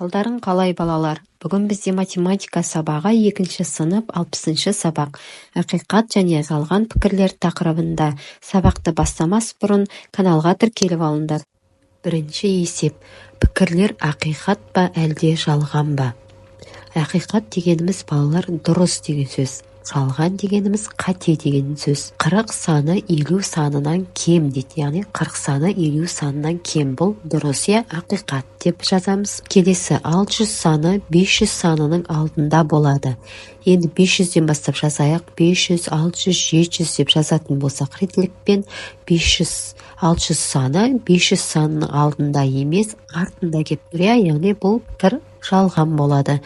Қалдарың қалай балалар? Бүгін бізде математика сабағы 2 сынып 60 сабақ. Ақиқат және жалған пікірлер тақырыбында. Сабақты бастамас бұрын каналға тіркеліп алыңдар. Бірінші есеп. Пікірлер ақиқат па әлде жалған ба? Ақиқат дегеніміз балалар дұрыс деген сөз. Жалған дегеніміз қате деген сөз. 40 саны 50 санынан кем дейді. Яғни 40 саны 50 санынан кем. Бұл дұрыс я ақиқат деп жазамыз. Келесі 600 саны 500 санының алдында болады. Енді 500-ден бастап жазайық. 500, 600, 700 деп жазатын болсақ реттілікпен 500, 600 саны 500 санының алдында емес, артында кеп тұр. Яғни бұл пікір жалған болады.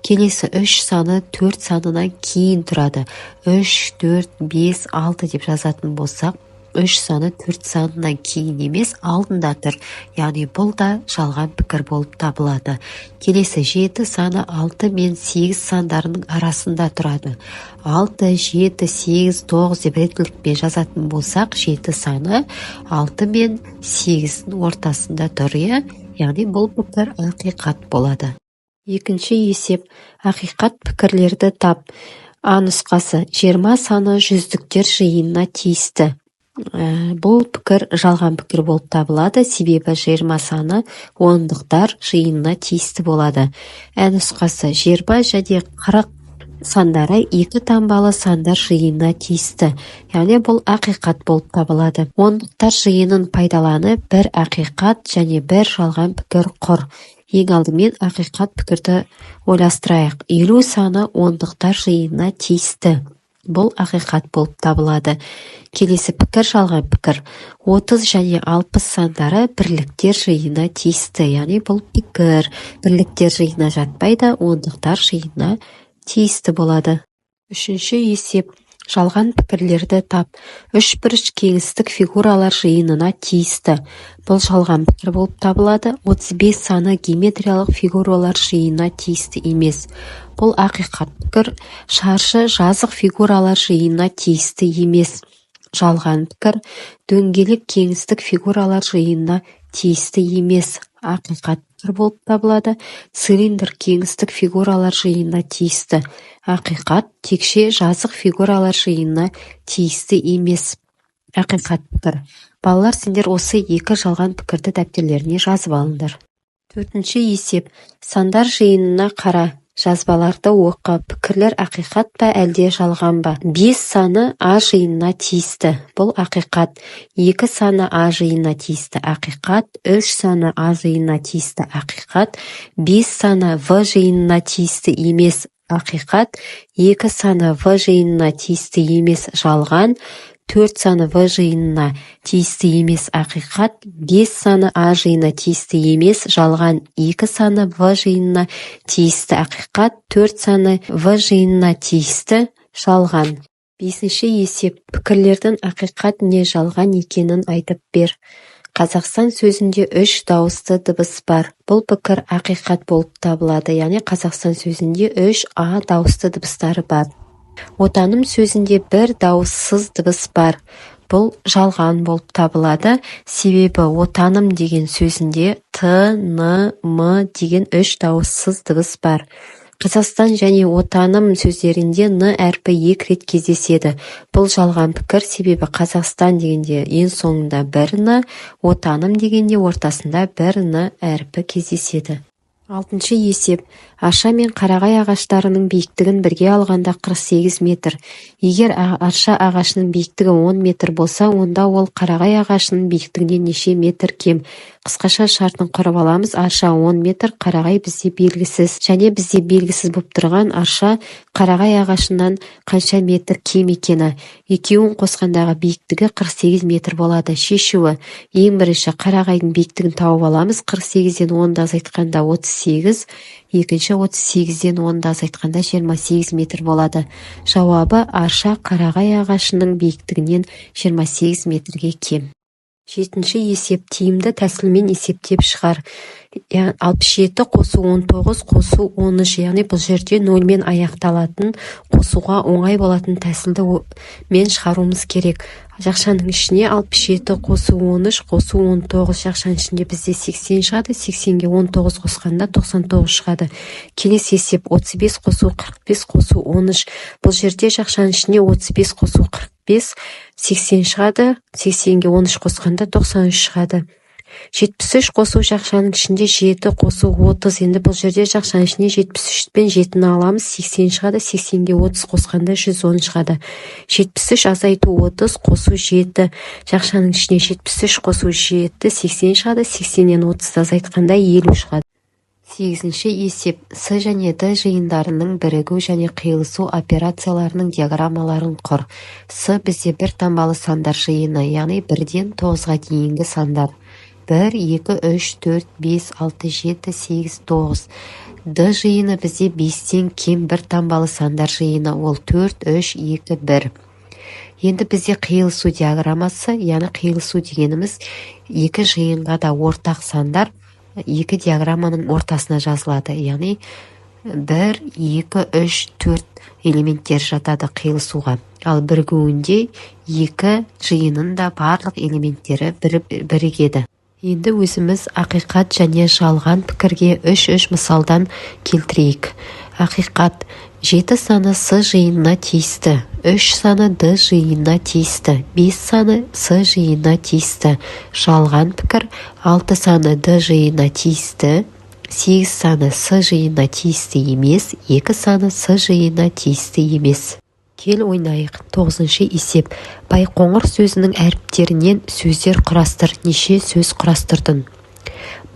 Келесі 3 саны 4 санынан кейін тұрады. 3, 4, 5, 6 деп жазатын болсақ, 3 саны 4 санынан кейін емес, алдында тұр. Яғни бұл да жалған пікір болып табылады. Келесі 7 саны 6 мен 8 сандарының арасында тұрады. 6, 7, 8, 9 деп реттілікпен жазатын болсақ, 7 саны 6 мен 8-дің ортасында тұр. Яғни бұл пікір ақиқат болады. Екінші есеп. Ақиқат пікірлерді тап. А нұсқасы. 20 саны жүздіктер жиынына тиісті. Бұл пікір жалған пікір болып табылады, себебі 20 саны ондықтар жиынына тиісті болады. А нұсқасы. 20 және 40 сандары 2 таңбалы сандар жиынына тиісті. Яғни бұл ақиқат болып табылады. Ондықтар жиынын пайдаланы бір ақиқат және бір жалған пікір құр. Ең алдымен ақиқат пікірді ойластырайық. 50 саны ондықтар жиынына тиісті. Бұл ақиқат болып табылады. Келесі пікір жалған пікір. 30 және 60 сандары бірліктер жиынына тиісті. Яғни бұл пікір бірліктер жиынына жатпайды, ондықтар жиынына тиісті болады. Үшінші есеп. Жалған пікірлерді тап. 3 бұрыш кеңістік фигуралар жиынына тиісті. Бұл жалған пікір болып табылады. 35 саны геометриялық фигуралар жиынына тиісті емес. Бұл ақиқат пікір. Шаршы жазық фигуралар жиынына тиісті емес. Жалған пікір. Дөңгелек кеңістік фигуралар жиынына тиісті емес. Ақиқат пікір болып табылады. Цилиндр кеңістік фигуралар жиынына тиісті. Ақиқат текше жазық фигуралар жиынына тиісті емес. Ақиқат пікір. Балалар, сендер осы 2 жалған пікірді дәптерлеріне жазып алыңдар. Төртінші есеп. Сандар жиынына қара. Жазбаларды оқы. Пікірлер ақиқат па әлде жалған ба? 5 саны А жиынына тиісті. Бұл ақиқат. 2 саны А жиынына тиісті. Ақиқат. 3 саны А жиынына тиісті. Ақиқат. 5 саны В жиынына тиісті емес. Ақиқат. 2 саны В жиынына тиісті емес. Жалған. 4 саны В жиынына тиісті емес. Ақиқат. 5 саны А жиынына тиісті емес. Жалған. 2 саны В жиынына тиісті. Ақиқат. 4 саны В жиынына тиісті. Жалған. Бесінші есеп. Пікірлердің ақиқат не жалған екенін айтып бер. Қазақстан сөзінде 3 дауысты дыбыс бар. Бұл пікір ақиқат болып табылады. Яғни Қазақстан сөзінде 3 А дауысты дыбыстары бар. Отаным сөзінде 1 дауыссыз дыбыс бар. Бұл жалған болып табылады. Себебі отаным деген сөзінде Т, Н, М деген 3 дауыссыз дыбыс бар. Қазақстан және отаным сөздерінде Н әрпі 2 рет кездеседі. Бұл жалған пікір, себебі Қазақстан дегенде ең соңында 1 Н, отаным дегенде ортасында 1 Н әрпі кездеседі. Алтыншы есеп. Арша мен қарағай ағаштарының биіктігін бірге алғанда 48 метр. Егер арша ағашының биіктігі 10 метр болса, онда ол қарағай ағашының биіктігінен неше метр кем? Қысқаша шартын құрып аламыз. Арша 10 метр, қарағай бізде белгісіз. Және бізде белгісіз болып тұрған арша қарағай ағашынан қанша метр кем екені. Екеуін қосқандағы биіктігі 48 метр болады. Шешуі. Ең бірінші қарағайдың биіктігін тауып аламыз. 48-ден 10-ды азайтқанда 38, екінші 38-ден 10-ды азайтқанда 28 метр болады. Жауабы арша қарағай ағашының биіктігінен 28 метрге кем. Жетінші есеп тиімді тәсілмен есептеп шығар. 67 қосу 19 қосу 13, яғни бұл жерде 0-мен аяқталатын, қосуға оңай болатын тәсілді мен шығаруымыз керек. Жақшаның ішіне 67 қосу 13 қосу 19, жақшаның ішінде бізде 80 шығады, 80-ге 19 қосқанда 99 шығады. Келесі есеп 35 қосу 45 қосу 13, бұл жерде жақшаның ішіне 35 қосу 45, 80 шығады, 80-ге 13 қосқанда 93 шығады. 73 қосу жақшаның ішінде 7 қосу 30, енді бұл жерде жақшаның ішіне 73 пен 7-ні аламыз, 80 шығады, 80-ге 30 қосқанда 110 шығады. 73 азайту 30 қосу 7, жақшаның ішіне 73 қосу 7, 80 шығады, 80-нен 30 азайтқанда 50 шығады. 8-ші есеп С және Д жиындарының бірігу және қиылысу операцияларының диаграммаларын құр. С бізде бір таңбалы сандар жиыны, яғни 1-ден 9-ға дейінгі сандар. 1, 2, 3, 4, 5, 6, 7, 8, 9. Д жиыны бізде 5-тен кем бір таңбалы сандар жиыны, ол 4, 3, 2, 1. Енді бізде қиылысу диаграммасы, яғни қиылысу дегеніміз екі жиынға да ортақ сандар екі диаграмманың ортасына жазылады. Яғни 1, 2, 3, 4 элементтер жатады қиылысуға. Ал бірігуінде екі жиынның да барлық элементтері бірігеді. Енді өзіміз ақиқат және жалған пікірге 3 мысалдан келтірейік. Ақиқат: 7 саны С жиынына тиісті, 3 саны Д жиынына тиісті, 5 саны С жиынына тиісті. Жалған пікір: 6 саны Д жиынына тиісті, 8 саны С жиынына тиісті емес, 2 саны С жиынына тиісті емес. Кел ойнайық. 9-ші есеп. Байқоңыр сөзінің әріптерінен сөздер құрастыр. Неше сөз құрастырдың?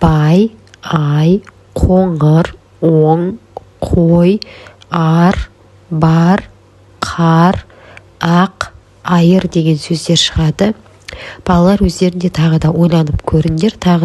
Бай, ай, қоңыр, оң, қой, ар, бар, қар, ақ, айыр деген сөздер шығады. Балалар өздерінде тағы да ойланып көріңдер, тағы